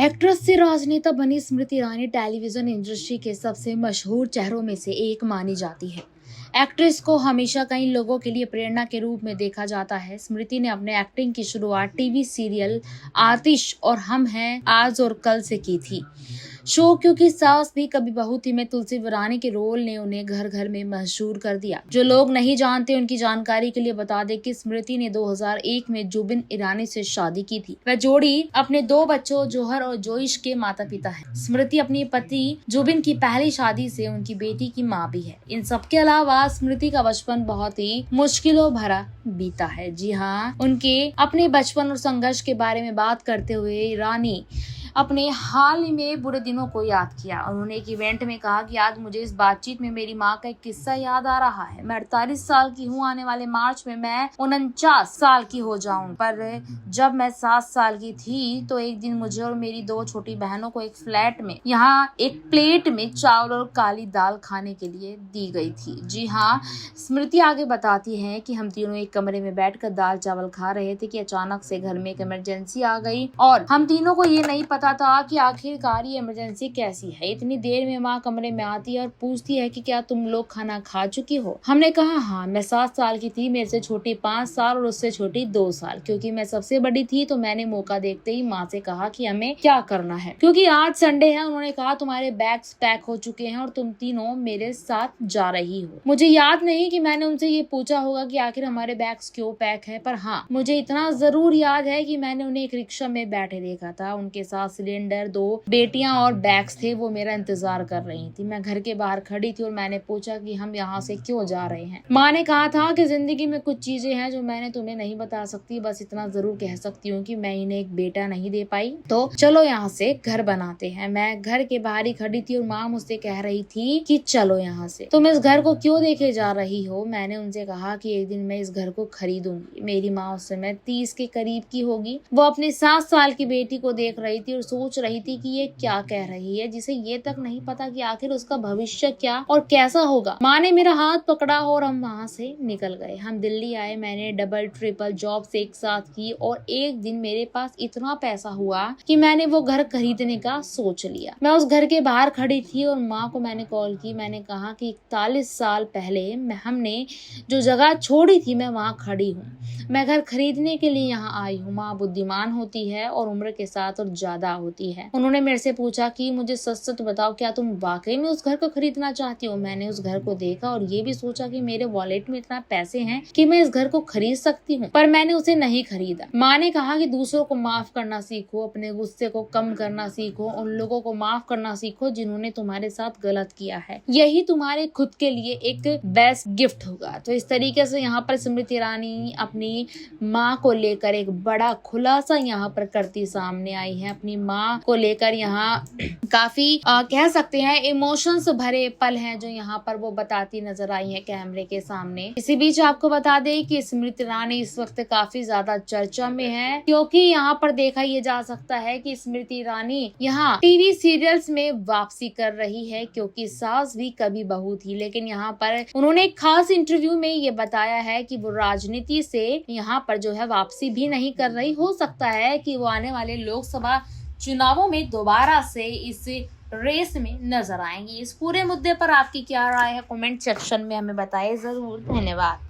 Actress से राजनेता बनी स्मृति ईरानी टेलीविजन इंडस्ट्री के सबसे मशहूर चेहरों में से एक मानी जाती है। एक्ट्रेस को हमेशा कई लोगों के लिए प्रेरणा के रूप में देखा जाता है। स्मृति ने अपने एक्टिंग की शुरुआत टीवी सीरियल आतिश और हम हैं आज और कल से की थी। शो क्योंकि सास भी कभी बहू थी में तुलसी ईरानी के रोल ने उन्हें घर घर में मशहूर कर दिया। जो लोग नहीं जानते उनकी जानकारी के लिए बता दें कि स्मृति ने 2001 में जुबिन ईरानी से शादी की थी। वह जोड़ी अपने 2 बच्चों जोहर और जोइश के माता पिता हैं। स्मृति अपनी पति जुबिन की पहली शादी से उनकी बेटी की माँ भी है। इन सबके अलावा स्मृति का बचपन बहुत ही मुश्किलों भरा बीता है। जी हाँ, उनके अपने बचपन और संघर्ष के बारे में बात करते हुए ईरानी अपने हाल ही में बुरे दिनों को याद किया। उन्होंने एक इवेंट में कहा कि आज मुझे इस बातचीत में मेरी माँ का एक किस्सा याद आ रहा है। मैं 48 साल की हूँ, आने वाले मार्च में मैं 49 साल की हो जाऊं। पर जब मैं 7 साल की थी तो एक दिन मुझे और मेरी 2 छोटी बहनों को एक फ्लैट में यहाँ एक प्लेट में चावल और काली दाल खाने के लिए दी गई थी। जी हाँ, स्मृति आगे बताती है कि हम तीनों एक कमरे में बैठकर दाल चावल खा रहे थे कि अचानक से घर में एक इमरजेंसी आ गई और हम तीनों को ये नहीं पता था कि आखिरकार ये इमरजेंसी कैसी है। इतनी देर में माँ कमरे में आती है और पूछती है कि क्या तुम लोग खाना खा चुकी हो। हमने कहा हाँ। मैं 7 साल की थी, मेरे से छोटी 5 साल और उससे छोटी 2 साल। क्योंकि मैं सबसे बड़ी थी तो मैंने मौका देखते ही माँ से कहा कि हमें क्या करना है, क्योंकि आज संडे है। उन्होंने कहा तुम्हारे बैग्स पैक हो चुके हैं और तुम तीनों मेरे साथ जा रही हो। मुझे याद नहीं कि मैंने उनसे ये पूछा होगा कि आखिर हमारे बैग्स क्यों पैक है, पर हाँ मुझे इतना जरूर याद है कि मैंने उन्हें एक रिक्शा में बैठे देखा था। उनके साथ सिलेंडर, 2 बेटियां और बैग्स थे। वो मेरा इंतजार कर रही थी। मैं घर के बाहर खड़ी थी और मैंने पूछा कि हम यहाँ से क्यों जा रहे हैं। माँ ने कहा था कि जिंदगी में कुछ चीजें हैं जो मैंने तुम्हें नहीं बता सकती, बस इतना जरूर कह सकती हूँ कि मैं इन्हें एक बेटा नहीं दे पाई, तो चलो यहाँ से घर बनाते हैं। मैं घर के बाहर ही खड़ी थी और माँ मुझसे कह रही थी कि चलो यहाँ से, तुम इस घर को क्यों देखे जा रही हो। मैंने उनसे कहा कि एक दिन मैं इस घर को खरीदूंगी। मेरी माँ उस समय 30 के करीब की होगी। वो अपनी 7 साल की बेटी को देख रही थी और सोच रही थी कि ये क्या कह रही है, जिसे ये तक नहीं पता कि आखिर उसका भविष्य क्या और कैसा होगा। माँ ने मेरा हाथ पकड़ा और हम वहाँ से निकल गए। हम दिल्ली आए। मैंने डबल ट्रिपल जॉब्स एक साथ की और एक दिन मेरे पास इतना पैसा हुआ कि मैंने वो घर खरीदने का सोच लिया। मैं उस घर के बाहर खड़ी थी और माँ को मैंने कॉल की। मैंने कहा कि 41 साल पहले हमने जो जगह छोड़ी थी मैं वहाँ खड़ी हूँ। मैं घर खरीदने के लिए यहाँ आई हूँ। माँ बुद्धिमान होती है और उम्र के साथ और ज्यादा होती है। उन्होंने मेरे से पूछा कि मुझे सच सच बताओ, क्या तुम वाकई में उस घर को खरीदना चाहती हो। मैंने उस घर को देखा और ये भी सोचा कि मेरे वॉलेट में इतना पैसे हैं कि मैं इस घर को खरीद सकती हूँ, पर मैंने उसे नहीं खरीदा। माँ ने कहा कि दूसरों को माफ करना सीखो, अपने गुस्से को कम करना सीखो, उन लोगों को माफ करना सीखो जिन्होंने तुम्हारे साथ गलत किया है। यही तुम्हारे खुद के लिए एक बेस्ट गिफ्ट होगा। तो इस तरीके से यहाँ पर स्मृति ईरानी अपनी माँ को लेकर एक बड़ा खुलासा यहाँ पर करती सामने आई है। अपनी माँ को लेकर यहाँ काफी कह सकते हैं इमोशंस भरे पल हैं जो यहाँ पर वो बताती नजर आई है कैमरे के सामने। इसी बीच आपको बता दें कि स्मृति ईरानी इस वक्त काफी ज्यादा चर्चा में है, क्योंकि यहाँ पर देखा ये जा सकता है कि स्मृति ईरानी यहाँ टीवी सीरियल्स में वापसी कर रही है, क्योंकि सास भी कभी बहू थी। लेकिन यहाँ पर उन्होंने एक खास इंटरव्यू में ये बताया है कि वो राजनीति से यहाँ पर जो है वापसी भी नहीं कर रही। हो सकता है कि वो आने वाले लोकसभा चुनावों में दोबारा से इस रेस में नजर आएंगी। इस पूरे मुद्दे पर आपकी क्या राय है, कमेंट सेक्शन में हमें बताएं जरूर। धन्यवाद।